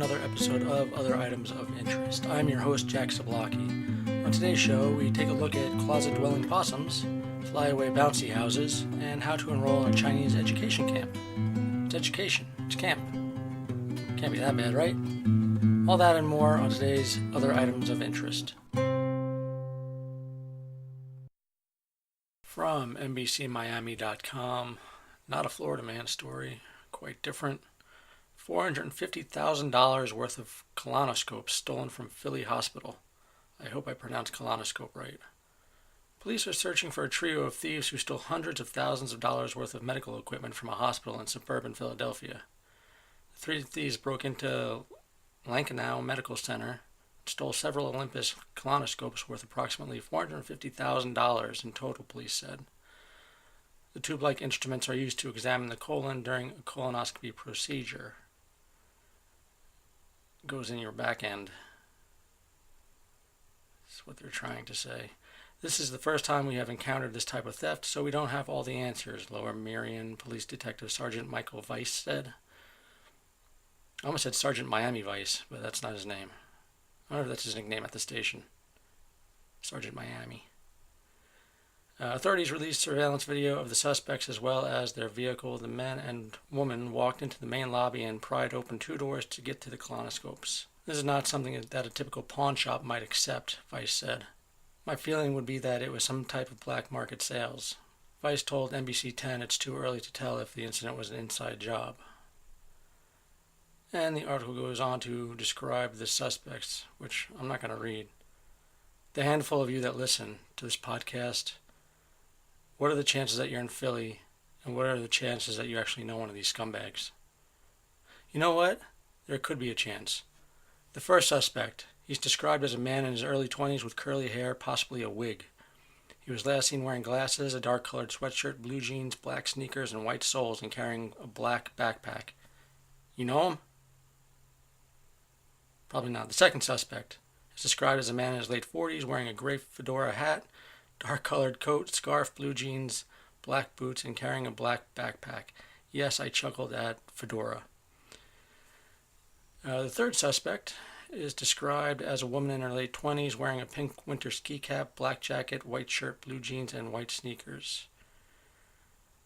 another episode of Other Items of Interest. I'm your host, Jack Zablocki. On today's show, we take a look at closet-dwelling possums, flyaway bouncy houses, and how to enroll in a Chinese education camp. It's education. It's camp. Can't be that bad, right? All that and more on today's Other Items of Interest. From NBCMiami.com, not a Florida man story, quite different. $450,000 worth of colonoscopes stolen from Philly hospital. I hope I pronounced colonoscope right. Police are searching for a trio of thieves who stole hundreds of thousands of dollars worth of medical equipment from a hospital in suburban Philadelphia. The three thieves broke into Lankenau Medical Center and stole several Olympus colonoscopes worth approximately $450,000 in total, police said. The tube-like instruments are used to examine the colon during a colonoscopy procedure. It goes in your back end. That's what they're trying to say. This is the first time we have encountered this type of theft, so we don't have all the answers, Lower Merion Police Detective Sergeant Michael Weiss said. I almost said Sergeant Miami Vice, but that's not his name. I wonder if that's his nickname at the station. Sergeant Miami. Authorities released surveillance video of the suspects as well as their vehicle. The man and woman walked into the main lobby and pried open two doors to get to the colonoscopes. This is not something that a typical pawn shop might accept, Weiss said. My feeling would be that it was some type of black market sales. Weiss told NBC 10 it's too early to tell if the incident was an inside job. And the article goes on to describe the suspects, which I'm not going to read. The handful of you that listen to this podcast, what are the chances that you're in Philly, and what are the chances that you actually know one of these scumbags? You know what? There could be a chance. The first suspect, he's described as a man in his early 20s with curly hair, possibly a wig. He was last seen wearing glasses, a dark-colored sweatshirt, blue jeans, black sneakers, and white soles, and carrying a black backpack. You know him? Probably not. The second suspect is described as a man in his late 40s wearing a gray fedora hat, dark-colored coat, scarf, blue jeans, black boots, and carrying a black backpack. Yes, I chuckled at fedora. The third suspect is described as a woman in her late 20s wearing a pink winter ski cap, black jacket, white shirt, blue jeans, and white sneakers.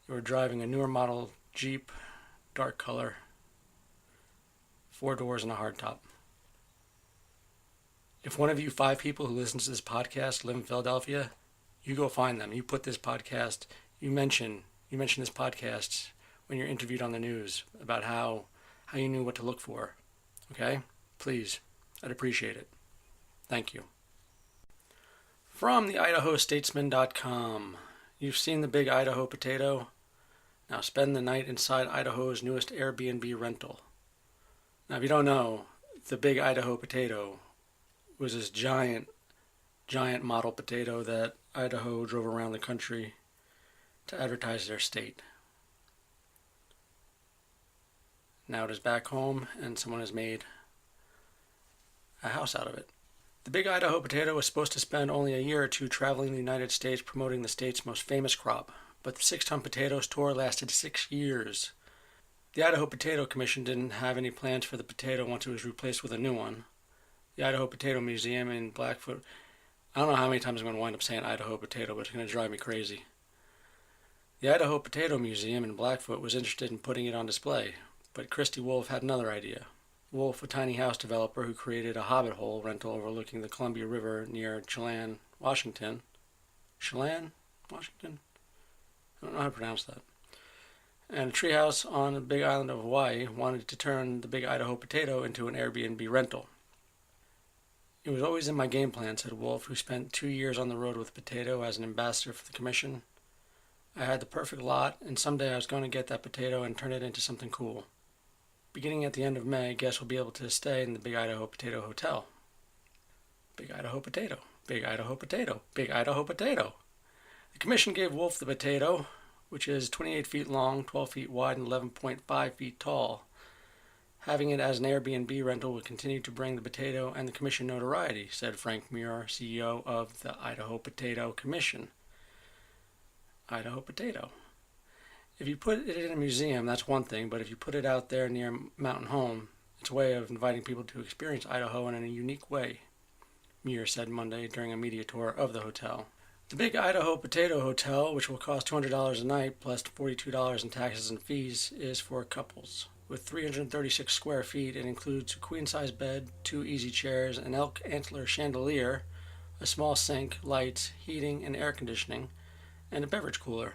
They were driving a newer model Jeep, dark color, 4 doors and a hardtop. If one of you 5 people who listen to this podcast live in Philadelphia, you go find them. You put this podcast, you mention this podcast when you're interviewed on the news about how you knew what to look for. Okay? Please. I'd appreciate it. Thank you. From the IdahoStatesman.com. You've seen the big Idaho potato? Now spend the night inside Idaho's newest Airbnb rental. Now if you don't know, the big Idaho potato was this giant model potato that Idaho drove around the country to advertise their state. Now it is back home and someone has made a house out of it. The big Idaho potato was supposed to spend only a year or two traveling the United States promoting the state's most famous crop, but the 6-ton potato's tour lasted 6 years. The Idaho Potato Commission didn't have any plans for the potato once it was replaced with a new one. The Idaho Potato Museum in Blackfoot. I don't know how many times I'm going to wind up saying Idaho potato, but it's going to drive me crazy. The Idaho Potato Museum in Blackfoot was interested in putting it on display, but Christy Wolf had another idea. Wolf, a tiny house developer who created a hobbit hole rental overlooking the Columbia River near Chelan, Washington. Chelan, Washington? I don't know how to pronounce that. And a treehouse on the big island of Hawaii wanted to turn the big Idaho potato into an Airbnb rental. It was always in my game plan, said Wolf, who spent 2 years on the road with Potato as an ambassador for the commission. I had the perfect lot, and someday I was going to get that potato and turn it into something cool. Beginning at the end of May, guests will be able to stay in the Big Idaho Potato Hotel. Big Idaho Potato, Big Idaho Potato, Big Idaho Potato. The commission gave Wolf the potato, which is 28 feet long, 12 feet wide, and 11.5 feet tall. Having it as an Airbnb rental will continue to bring the potato and the commission notoriety, said Frank Muir, CEO of the Idaho Potato Commission. Idaho potato. If you put it in a museum, that's one thing, but if you put it out there near Mountain Home, It's a way of inviting people to experience Idaho in a unique way, Muir said Monday during a media tour of the hotel. The Big Idaho Potato Hotel, which will cost $200 a night plus $42 in taxes and fees, is for couples. With 336 square feet, it includes a queen-size bed, 2 easy chairs, an elk antler chandelier, a small sink, lights, heating, and air conditioning, and a beverage cooler.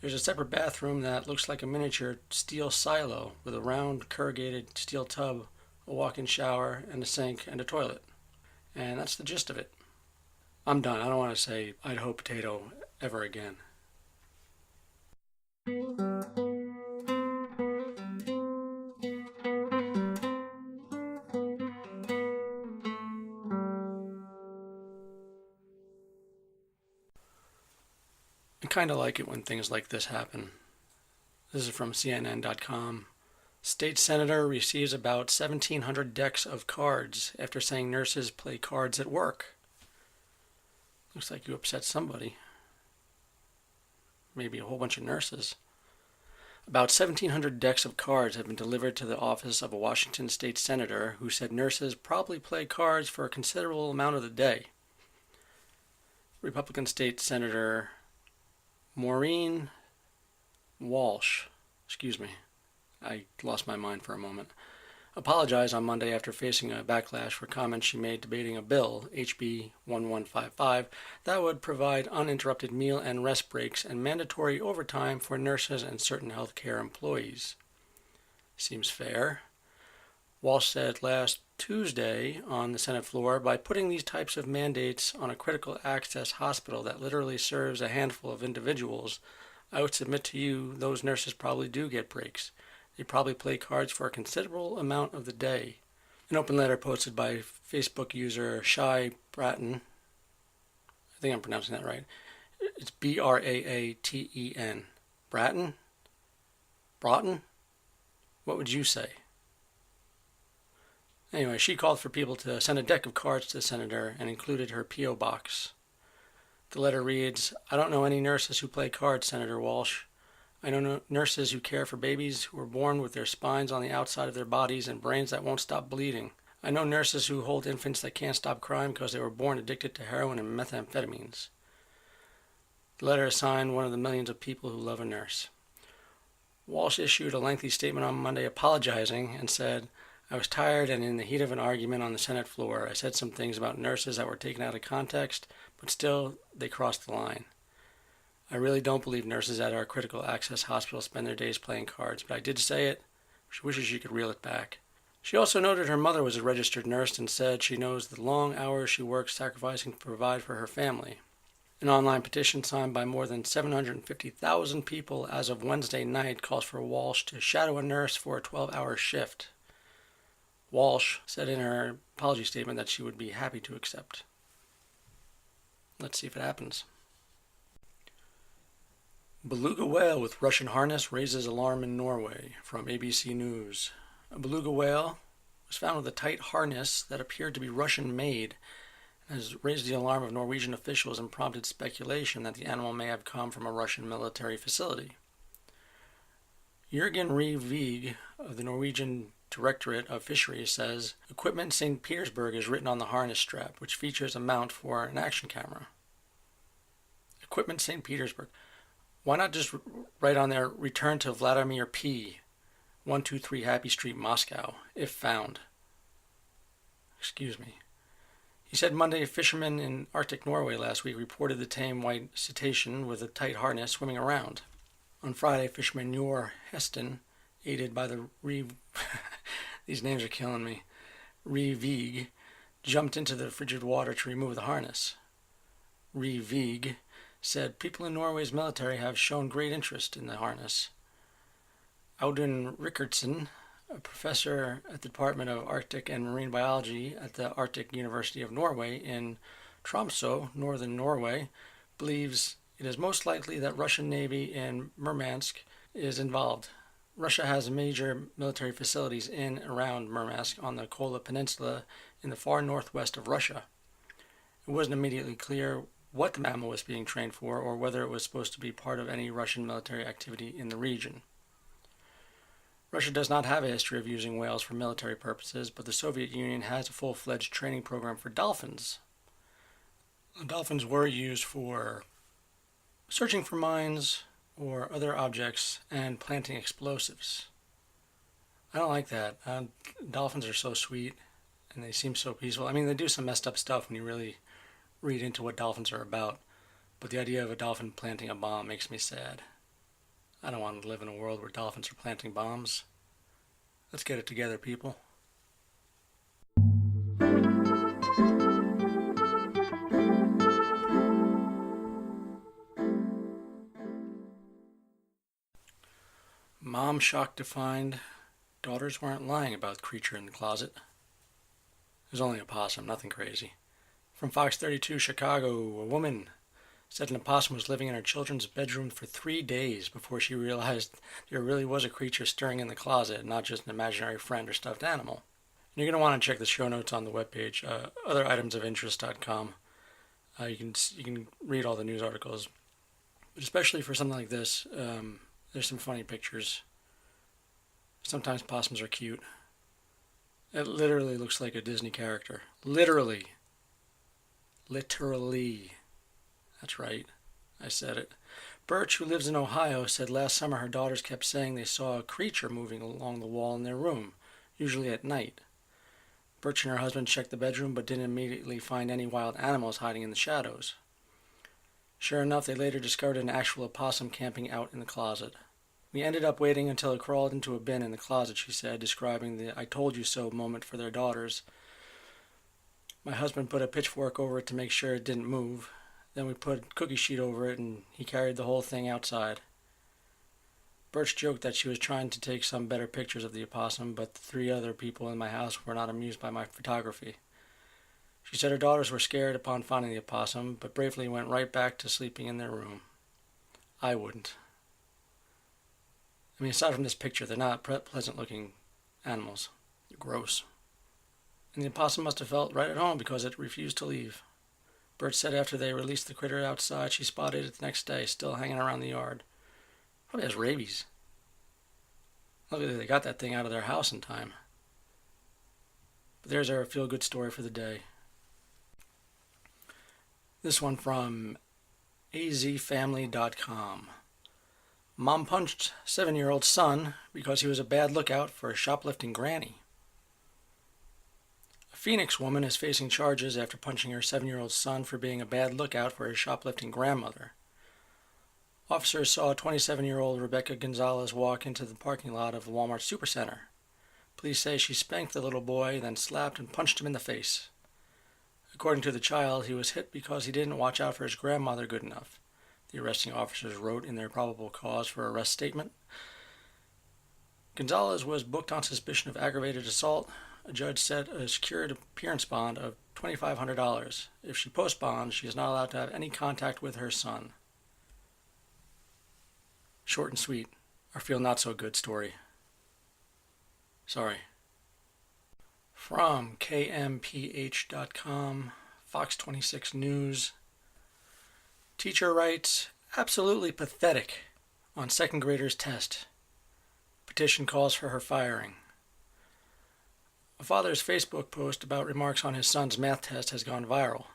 There's a separate bathroom that looks like a miniature steel silo with a round corrugated steel tub, a walk-in shower, and a sink and a toilet. And that's the gist of it. I'm done. I don't want to say Idaho potato ever again. I kind of like it when things like this happen. This is from CNN.com. State senator receives about 1,700 decks of cards after saying nurses play cards at work. Looks like you upset somebody. Maybe a whole bunch of nurses. About 1,700 decks of cards have been delivered to the office of a Washington state senator who said nurses probably play cards for a considerable amount of the day. Republican State Senator Maureen Walsh, I lost my mind for a moment, apologized on Monday after facing a backlash for comments she made debating a bill, HB 1155, that would provide uninterrupted meal and rest breaks and mandatory overtime for nurses and certain healthcare employees. Seems fair. Walsh said last Tuesday on the Senate floor, by putting these types of mandates on a critical access hospital that literally serves a handful of individuals, I would submit to you those nurses probably do get breaks. They probably play cards for a considerable amount of the day. An open letter posted by Facebook user Shy Bratton. I think I'm pronouncing that right. It's Braaten. Bratton? Broughton? What would you say? Anyway, she called for people to send a deck of cards to the senator and included her P.O. box. The letter reads, I don't know any nurses who play cards, Senator Walsh. I know nurses who care for babies who are born with their spines on the outside of their bodies and brains that won't stop bleeding. I know nurses who hold infants that can't stop crying because they were born addicted to heroin and methamphetamines. The letter is signed one of the millions of people who love a nurse. Walsh issued a lengthy statement on Monday apologizing and said, I was tired and in the heat of an argument on the Senate floor. I said some things about nurses that were taken out of context, but still, they crossed the line. I really don't believe nurses at our critical access hospital spend their days playing cards, but I did say it. She wishes she could reel it back. She also noted her mother was a registered nurse and said she knows the long hours she works sacrificing to provide for her family. An online petition signed by more than 750,000 people as of Wednesday night calls for Walsh to shadow a nurse for a 12-hour shift. Walsh said in her apology statement that she would be happy to accept. Let's see if it happens. Beluga whale with Russian harness raises alarm in Norway, from ABC News. A beluga whale was found with a tight harness that appeared to be Russian-made and has raised the alarm of Norwegian officials and prompted speculation that the animal may have come from a Russian military facility. Jørgen Revig of the Norwegian Directorate of Fisheries says, Equipment St. Petersburg is written on the harness strap, which features a mount for an action camera. Equipment St. Petersburg. Why not just write on there, return to Vladimir P., 123 Happy Street, Moscow, if found? Excuse me. He said Monday fishermen in Arctic Norway last week reported the tame white cetacean with a tight harness swimming around. On Friday, fisherman Njor Heston, aided by the these names are killing me, Revig, jumped into the frigid water to remove the harness. Revig said people in Norway's military have shown great interest in the harness. Audun Rikardsen, a professor at the Department of Arctic and Marine Biology at the Arctic University of Norway in Tromsø, northern Norway, believes it is most likely that Russian Navy in Murmansk is involved. Russia has major military facilities in and around Murmansk on the Kola Peninsula in the far northwest of Russia. It wasn't immediately clear what the mammal was being trained for or whether it was supposed to be part of any Russian military activity in the region. Russia does not have a history of using whales for military purposes, but the Soviet Union has a full-fledged training program for dolphins. The dolphins were used for searching for mines or other objects and planting explosives. I don't like that. Dolphins are so sweet and they seem so peaceful. I mean, they do some messed up stuff when you really read into what dolphins are about, but the idea of a dolphin planting a bomb makes me sad. I don't want to live in a world where dolphins are planting bombs. Let's get it together, people. Mom shocked to find daughters weren't lying about creature in the closet. It was only a possum, nothing crazy. From Fox 32 Chicago, a woman said an opossum was living in her children's bedroom for 3 days before she realized there really was a creature stirring in the closet, not just an imaginary friend or stuffed animal. And you're going to want to check the show notes on the webpage, otheritemsofinterest.com. You can read all the news articles, but especially for something like this, there's some funny pictures. Sometimes possums are cute. It literally looks like a Disney character. Literally. That's right. I said it. Birch, who lives in Ohio, said last summer her daughters kept saying they saw a creature moving along the wall in their room, usually at night. Birch and her husband checked the bedroom but didn't immediately find any wild animals hiding in the shadows. Sure enough, they later discovered an actual opossum camping out in the closet. We ended up waiting until it crawled into a bin in the closet, she said, describing the I told you so moment for their daughters. My husband put a pitchfork over it to make sure it didn't move. Then we put a cookie sheet over it and he carried the whole thing outside. Birch joked that she was trying to take some better pictures of the opossum, but the 3 other people in my house were not amused by my photography. She said her daughters were scared upon finding the opossum, but bravely went right back to sleeping in their room. I wouldn't. I mean, aside from this picture, they're not pleasant-looking animals. They're gross. And the opossum must have felt right at home because it refused to leave. Birch said after they released the critter outside, she spotted it the next day, still hanging around the yard. Probably has rabies. Luckily, they got that thing out of their house in time. But there's our feel-good story for the day. This one from azfamily.com. Mom punched 7-year-old son because he was a bad lookout for a shoplifting granny. A Phoenix woman is facing charges after punching her 7-year-old son for being a bad lookout for his shoplifting grandmother. Officers saw 27-year-old Rebecca Gonzalez walk into the parking lot of a Walmart supercenter. Police say she spanked the little boy, then slapped and punched him in the face. According to the child, he was hit because he didn't watch out for his grandmother good enough, the arresting officers wrote in their probable cause for arrest statement. Gonzalez was booked on suspicion of aggravated assault. A judge set a secured appearance bond of $2,500. If she posts bond, she is not allowed to have any contact with her son. Short and sweet. Our feel not so good story. Sorry. From kmph.com, Fox 26 News. Teacher writes, absolutely pathetic on second grader's test. Petition calls for her firing. A father's Facebook post about remarks on his son's math test has gone viral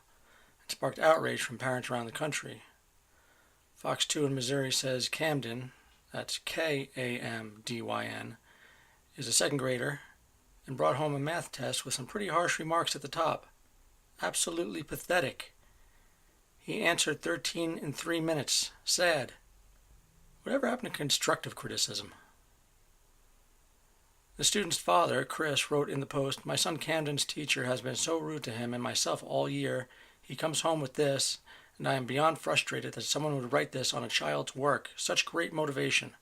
and sparked outrage from parents around the country. Fox 2 in Missouri says Camden, that's Kamdyn, is a second grader and brought home a math test with some pretty harsh remarks at the top. Absolutely pathetic. He answered 13 in 3 minutes. Sad. Whatever happened to constructive criticism? The student's father, Chris, wrote in the post, my son Camden's teacher has been so rude to him and myself all year. He comes home with this, and I am beyond frustrated that someone would write this on a child's work. Such great motivation.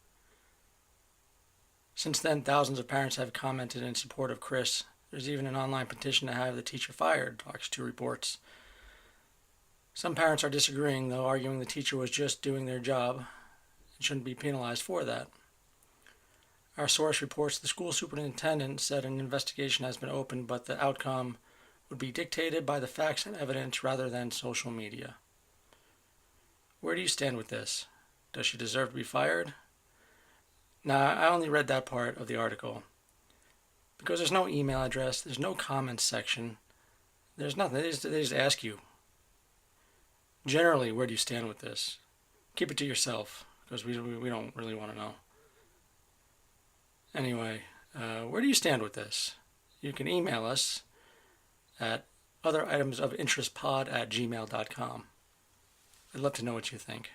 Since then, thousands of parents have commented in support of Chris. There's even an online petition to have the teacher fired, Fox 2 reports. Some parents are disagreeing, though, arguing the teacher was just doing their job and shouldn't be penalized for that. Our source reports the school superintendent said an investigation has been opened, but the outcome would be dictated by the facts and evidence rather than social media. Where do you stand with this? Does she deserve to be fired? Now, I only read that part of the article because there's no email address, there's no comments section, there's nothing. They just ask you, generally, where do you stand with this? Keep it to yourself because we don't really want to know. Anyway, where do you stand with this? You can email us at otheritemsofinterestpod@gmail.com. I'd love to know what you think.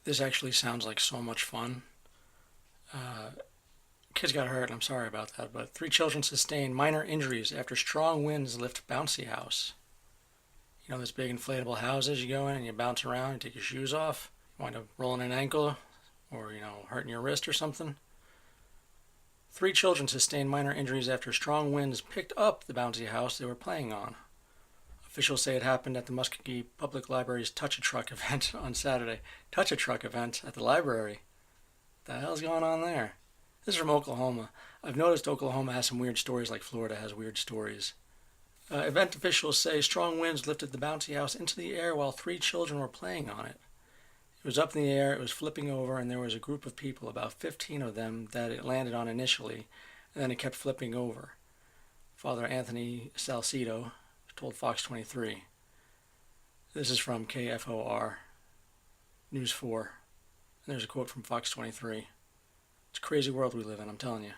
This actually sounds like so much fun. Kids got hurt, I'm sorry about that, but 3 children sustained minor injuries after strong winds lift bouncy house. You know those big inflatable houses you go in and you bounce around and take your shoes off? You wind up rolling an ankle or, hurting your wrist or something? 3 children sustained minor injuries after strong winds picked up the bouncy house they were playing on. Officials say it happened at the Muskogee Public Library's Touch-A-Truck event on Saturday. Touch-A-Truck event at the library. What the hell's going on there? This is from Oklahoma. I've noticed Oklahoma has some weird stories like Florida has weird stories. Event officials say strong winds lifted the bouncy house into the air while 3 children were playing on it. It was up in the air, it was flipping over, and there was a group of people, about 15 of them, that it landed on initially, and then it kept flipping over. Father Anthony Salcido told Fox 23. This is from KFOR News 4. And there's a quote from Fox 23. It's a crazy world we live in, I'm telling you.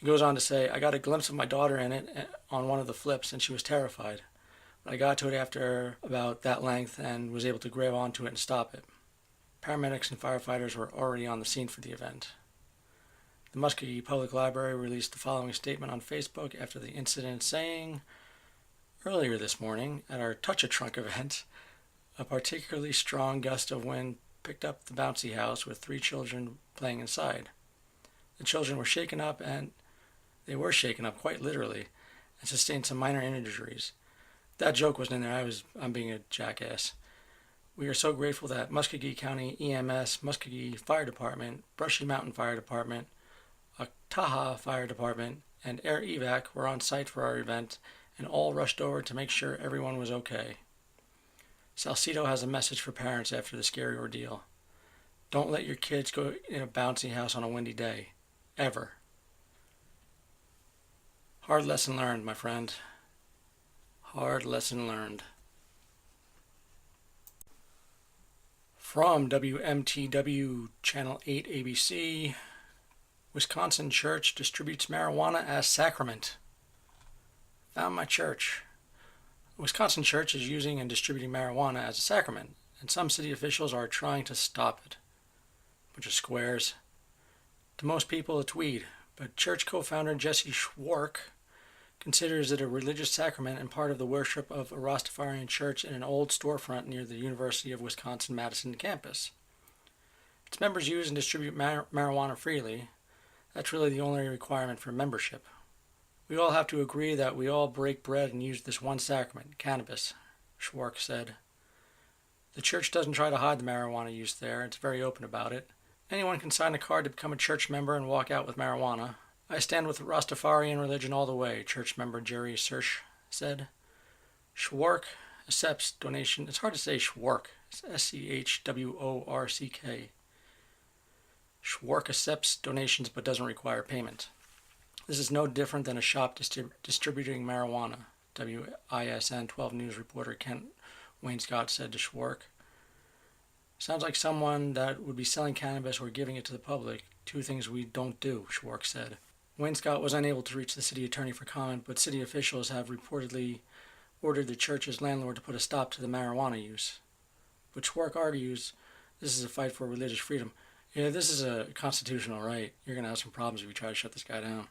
He goes on to say, I got a glimpse of my daughter in it on one of the flips, and she was terrified. But I got to it after about that length and was able to grab onto it and stop it. Paramedics and firefighters were already on the scene for the event. The Muskogee Public Library released the following statement on Facebook after the incident, saying, earlier this morning at our Touch-A-Trunk event, a particularly strong gust of wind picked up the bouncy house with 3 children playing inside. The children were shaken up, and they were shaken up quite literally, and sustained some minor injuries. That joke wasn't in there. I'm being a jackass. We are so grateful that Muskogee County EMS, Muskogee Fire Department, Brushy Mountain Fire Department, Taha Fire Department, and Air Evac were on site for our event and all rushed over to make sure everyone was okay. Salcido has a message for parents after the scary ordeal. Don't let your kids go in a bouncy house on a windy day. Ever. Hard lesson learned, my friend. Hard lesson learned. From WMTW Channel 8 ABC, Wisconsin church distributes marijuana as sacrament. Found my church. A Wisconsin church is using and distributing marijuana as a sacrament, and some city officials are trying to stop it. Bunch of squares. To most people, it's weed, but church co-founder Jesse Schwark considers it a religious sacrament and part of the worship of a Rastafarian church in an old storefront near the University of Wisconsin-Madison campus. Its members use and distribute marijuana freely. That's really the only requirement for membership. We all have to agree that we all break bread and use this one sacrament, cannabis, Schwark said. The church doesn't try to hide the marijuana use there. It's very open about it. Anyone can sign a card to become a church member and walk out with marijuana. I stand with Rastafarian religion all the way, church member Jerry Sersh said. Schwark accepts donation. It's hard to say Schwark. It's Schworck. Schwark accepts donations but doesn't require payment. This is no different than a shop distributing marijuana, WISN 12 News reporter Kent Wainscott said to Schwark. Sounds like someone that would be selling cannabis or giving it to the public, 2 things we don't do, Schwark said. Wainscott was unable to reach the city attorney for comment, but city officials have reportedly ordered the church's landlord to put a stop to the marijuana use. But Schwark argues this is a fight for religious freedom. Yeah, this is a constitutional right. You're going to have some problems if you try to shut this guy down.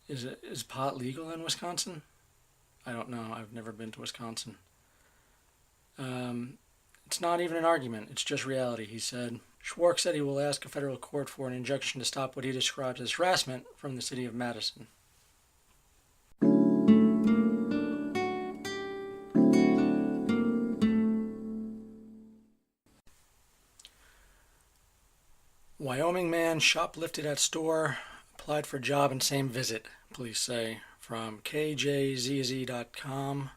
Is pot legal in Wisconsin? I don't know. I've never been to Wisconsin. It's not even an argument. It's just reality, he said. Schwark said he will ask a federal court for an injunction to stop what he described as harassment from the city of Madison. man shoplifted at store, applied for job in same visit, police say, from kjzz.com.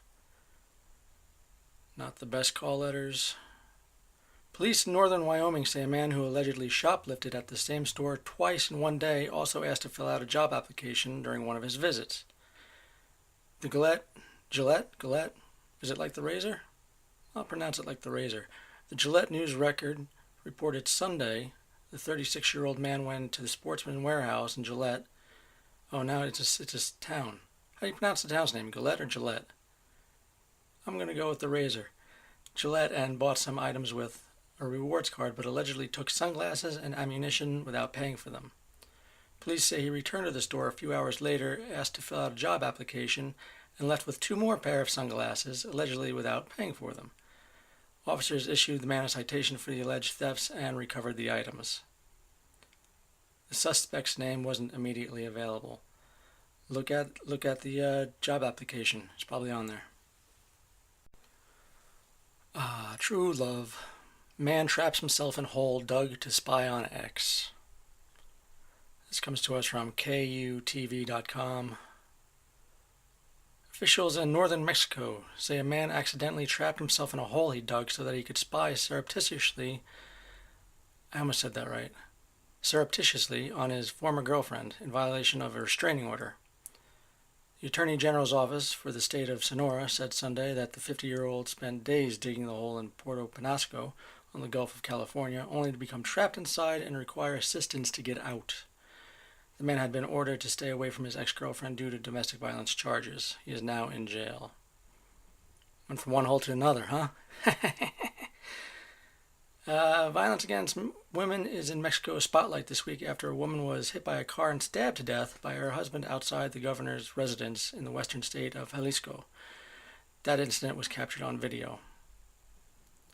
Not the best call letters. Police in northern Wyoming say a man who allegedly shoplifted at the same store twice in one day also asked to fill out a job application during one of his visits. The Gillette? Is it like the razor? I'll pronounce it like the razor. The Gillette News Record reported Sunday the 36-year-old man went to the Sportsman Warehouse in Gillette. Oh, now it's a town. How do you pronounce the town's name, Gillette or Gillette? I'm going to go with the razor. Gillette, and bought some items with a rewards card, but allegedly took sunglasses and ammunition without paying for them. Police say he returned to the store a few hours later, asked to fill out a job application, and left with 2 more pair of sunglasses, allegedly without paying for them. Officers issued the man a citation for the alleged thefts and recovered the items. The suspect's name wasn't immediately available. Look at the job application. It's probably on there. True love. Man traps himself in hole dug to spy on ex. This comes to us from KUTV.com. Officials in northern Mexico say a man accidentally trapped himself in a hole he dug so that he could spy surreptitiously on his former girlfriend in violation of a restraining order. The Attorney General's office for the state of Sonora said Sunday that the 50-year-old spent days digging the hole in Puerto Penasco on the Gulf of California, only to become trapped inside and require assistance to get out. The man had been ordered to stay away from his ex-girlfriend due to domestic violence charges. He is now in jail. Went from one hole to another, huh? Violence against women is in Mexico's spotlight this week after a woman was hit by a car and stabbed to death by her husband outside the governor's residence in the western state of Jalisco. That incident was captured on video.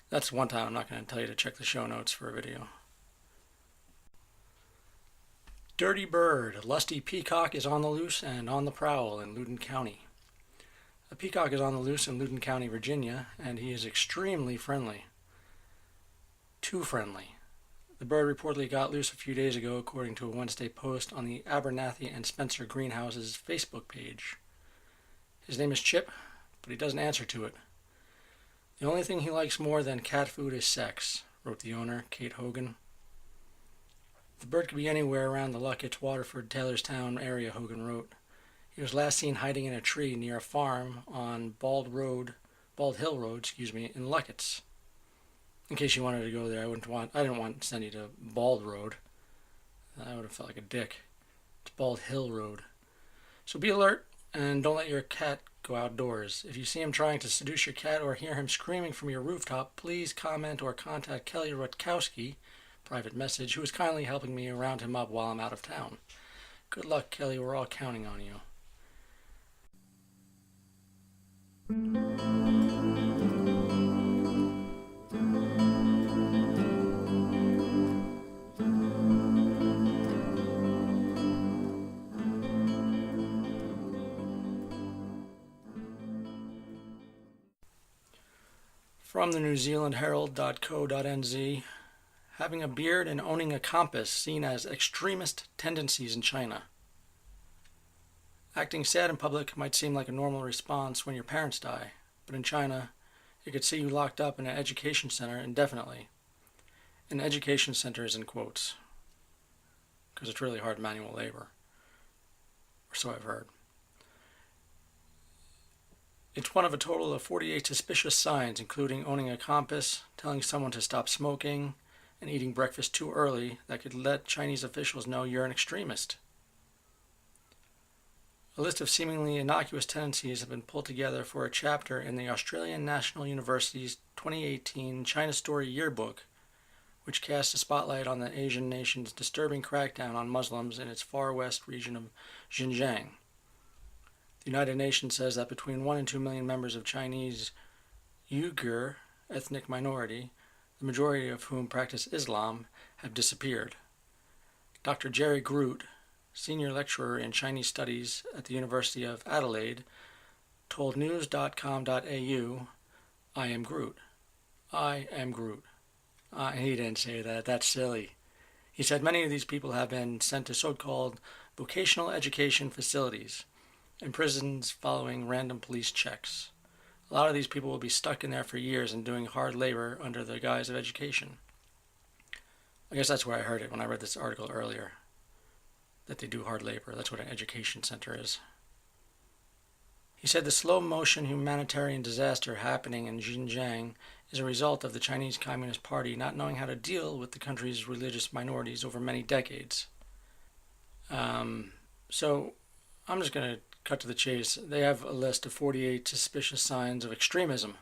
That's one time I'm not going to tell you to check the show notes for a video. Dirty bird. A lusty peacock is on the loose and on the prowl in Loudoun County. A peacock is on the loose in Loudoun County, Virginia, and he is extremely friendly. Too friendly. The bird reportedly got loose a few days ago, according to a Wednesday post on the Abernathy and Spencer Greenhouse's Facebook page. His name is Chip, but he doesn't answer to it. The only thing he likes more than cat food is sex, wrote the owner, Kate Hogan. The bird could be anywhere around the Luckett's, Waterford, Taylorstown area, Hogan wrote. He was last seen hiding in a tree near a farm on Bald Hill Road, in Luckett's. In case you wanted to go there, I didn't want to send you to Bald Road. I would have felt like a dick. It's Bald Hill Road. So be alert and don't let your cat go outdoors. If you see him trying to seduce your cat or hear him screaming from your rooftop, please comment or contact Kelly Rutkowski, private message, who is kindly helping me round him up while I'm out of town. Good luck, Kelly. We're all counting on you. From the New Zealand Herald.co.nz, having a beard and owning a compass seen as extremist tendencies in China. Acting sad in public might seem like a normal response when your parents die, but in China, it could see you locked up in an education center indefinitely. An education center is in quotes, because it's really hard manual labor, or so I've heard. It's one of a total of 48 suspicious signs, including owning a compass, telling someone to stop smoking, and eating breakfast too early that could let Chinese officials know you're an extremist. A list of seemingly innocuous tendencies have been pulled together for a chapter in the Australian National University's 2018 China Story Yearbook, which casts a spotlight on the Asian nation's disturbing crackdown on Muslims in its far west region of Xinjiang. The United Nations says that between 1 and 2 million members of Chinese Uyghur ethnic minority, the majority of whom practice Islam, have disappeared. Dr. Jerry Groot, senior lecturer in Chinese studies at the University of Adelaide, told news.com.au, I am Groot. I am Groot. He didn't say that. That's silly. He said many of these people have been sent to so-called vocational education facilities and prisons following random police checks. A lot of these people will be stuck in there for years and doing hard labor under the guise of education. I guess that's where I heard it when I read this article earlier, that they do hard labor. That's what an education center is. He said the slow-motion humanitarian disaster happening in Xinjiang is a result of the Chinese Communist Party not knowing how to deal with the country's religious minorities over many decades. So I'm just going to cut to the chase. They have a list of 48 suspicious signs of extremism.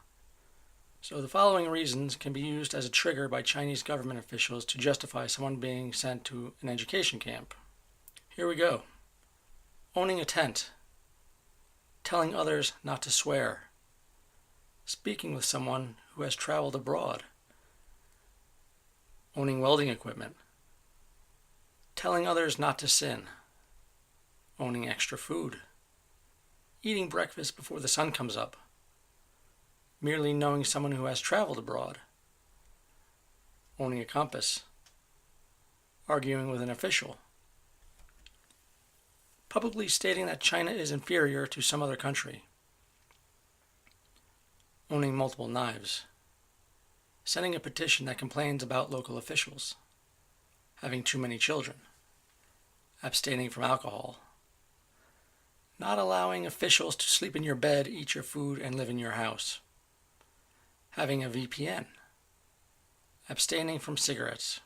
So the following reasons can be used as a trigger by Chinese government officials to justify someone being sent to an education camp. Here we go. Owning a tent. Telling others not to swear. Speaking with someone who has traveled abroad. Owning welding equipment. Telling others not to sin. Owning extra food. Eating breakfast before the sun comes up. Merely knowing someone who has traveled abroad. Owning a compass. Arguing with an official. Publicly stating that China is inferior to some other country. Owning multiple knives. Sending a petition that complains about local officials. Having too many children. Abstaining from alcohol. Not allowing officials to sleep in your bed, eat your food, and live in your house. Having a VPN. Abstaining from cigarettes.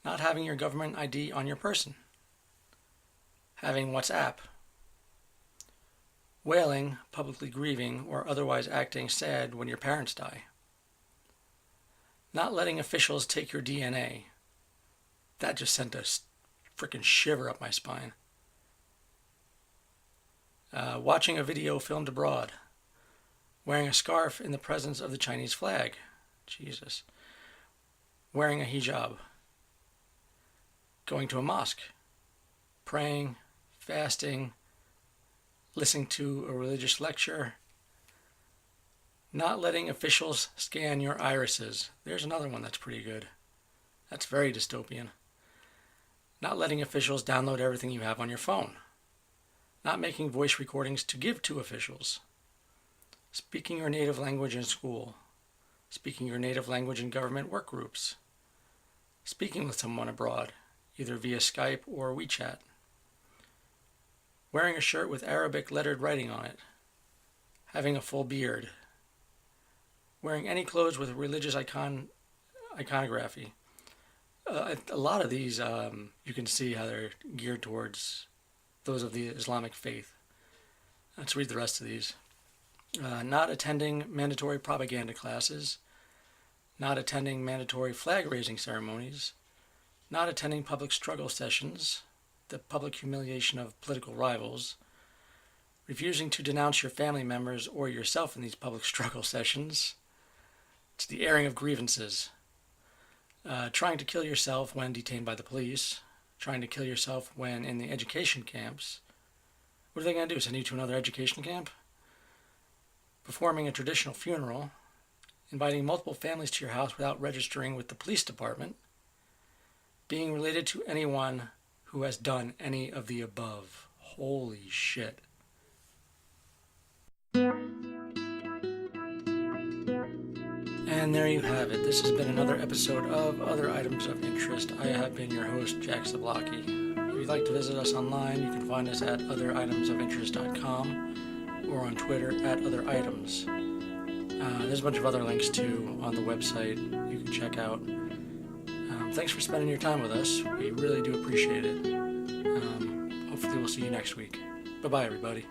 Not having your government ID on your person. Having WhatsApp. Wailing, publicly grieving, or otherwise acting sad when your parents die. Not letting officials take your DNA. That just sent a frickin' shiver up my spine. Watching a video filmed abroad. Wearing a scarf in the presence of the Chinese flag. Jesus. Wearing a hijab. Going to a mosque. Praying, fasting, listening to a religious lecture. Not letting officials scan your irises. There's another one that's pretty good. That's very dystopian. Not letting officials download everything you have on your phone. Not making voice recordings to give to officials. Speaking your native language in school. Speaking your native language in government work groups. Speaking with someone abroad, either via Skype or WeChat. Wearing a shirt with Arabic lettered writing on it. Having a full beard. Wearing any clothes with religious iconography. A lot of these, you can see how they're geared towards those of the Islamic faith. Let's read the rest of these. Not attending mandatory propaganda classes. Not attending mandatory flag-raising ceremonies. Not attending public struggle sessions, the public humiliation of political rivals. Refusing to denounce your family members or yourself in these public struggle sessions. It's the airing of grievances. Trying to kill yourself when detained by the police. Trying to kill yourself when in the education camps. What are they going to do, send you to another education camp? Performing a traditional funeral. Inviting multiple families to your house without registering with the police department. Being related to anyone who has done any of the above. Holy shit. And there you have it. This has been another episode of Other Items of Interest. I have been your host, Jack Zablocki. If you'd like to visit us online, you can find us at otheritemsofinterest.com or on Twitter at otheritems. There's a bunch of other links too on the website you can check out. Thanks for spending your time with us. We really do appreciate it. Hopefully we'll see you next week. Bye-bye, everybody.